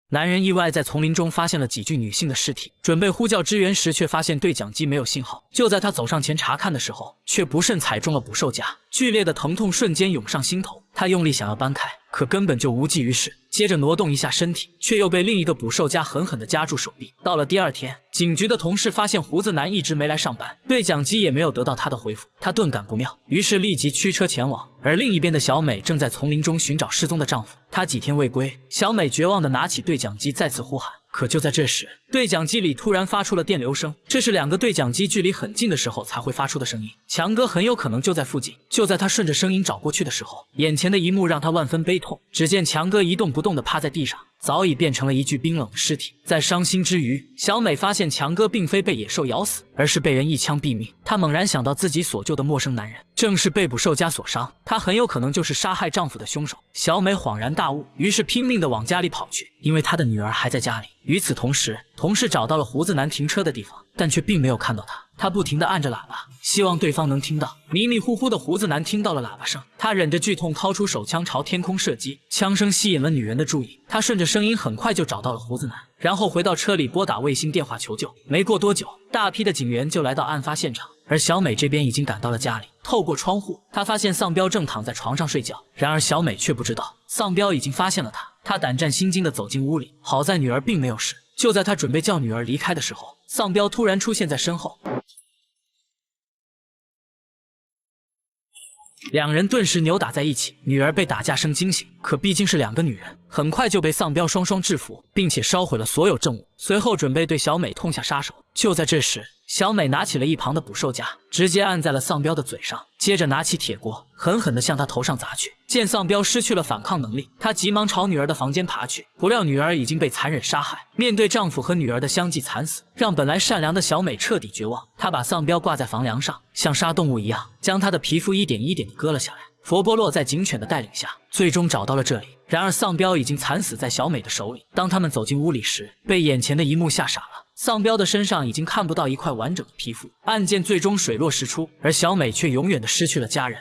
男人意外在丛林中发现了几具女性的尸体，准备呼叫支援时，却发现对讲机没有信号。就在他走上前查看的时候，却不慎踩中了捕兽夹，剧烈的疼痛瞬间涌上心头。他用力想要搬开，可根本就无济于事。接着挪动一下身体，却又被另一个捕兽夹狠狠地夹住手臂。到了第二天，警局的同事发现胡子男一直没来上班，对讲机也没有得到他的回复，他顿感不妙，于是立即驱车前往。而另一边的小美正在丛林中寻找失踪的丈夫，她几天未归。小美绝望地拿起对讲机再次呼喊，可就在这时，对讲机里突然发出了电流声，这是2个对讲机距离很近的时候才会发出的声音。强哥很有可能就在附近。就在他顺着声音找过去的时候，眼前的一幕让他万分悲痛。只见强哥一动不动地趴在地上，早已变成了一具冰冷的尸体。在伤心之余，小美发现强哥并非被野兽咬死，而是被人一枪毙命。她猛然想到自己所救的陌生男人正是被捕兽夹所伤，他很有可能就是杀害丈夫的凶手。小美恍然大悟，于是拼命地往家里跑去，因为她的女儿还在家里。与此同时，同事找到了胡子男停车的地方，但却并没有看到他。他不停地按着喇叭，希望对方能听到。迷迷糊糊的胡子男听到了喇叭声，他忍着剧痛掏出手枪朝天空射击，枪声吸引了女人的注意。他顺着声音很快就找到了胡子男，然后回到车里拨打卫星电话求救。没过多久，大批的警员就来到案发现场，而小美这边已经赶到了家里。透过窗户，她发现丧彪正躺在床上睡觉，然而小美却不知道丧彪已经发现了她。她胆战心惊地走进屋里，好在女儿并没有事。就在她准备叫女儿离开的时候，丧彪突然出现在身后，两人顿时扭打在一起，女儿被打架声惊醒，可毕竟是2个女人，很快就被丧彪双双制服，并且烧毁了所有证物。随后准备对小美痛下杀手。就在这时，小美拿起了一旁的捕兽夹，直接按在了丧彪的嘴上，接着拿起铁锅，狠狠地向他头上砸去。见丧彪失去了反抗能力，她急忙朝女儿的房间爬去，不料女儿已经被残忍杀害。面对丈夫和女儿的相继惨死，让本来善良的小美彻底绝望。她把丧彪挂在房梁上，像杀动物一样将他的皮肤一点一点地割了下来。佛波洛在警犬的带领下，最终找到了这里。然而丧彪已经惨死在小美的手里。当他们走进屋里时，被眼前的一幕吓傻了。丧彪的身上已经看不到一块完整的皮肤，案件最终水落石出，而小美却永远地失去了家人。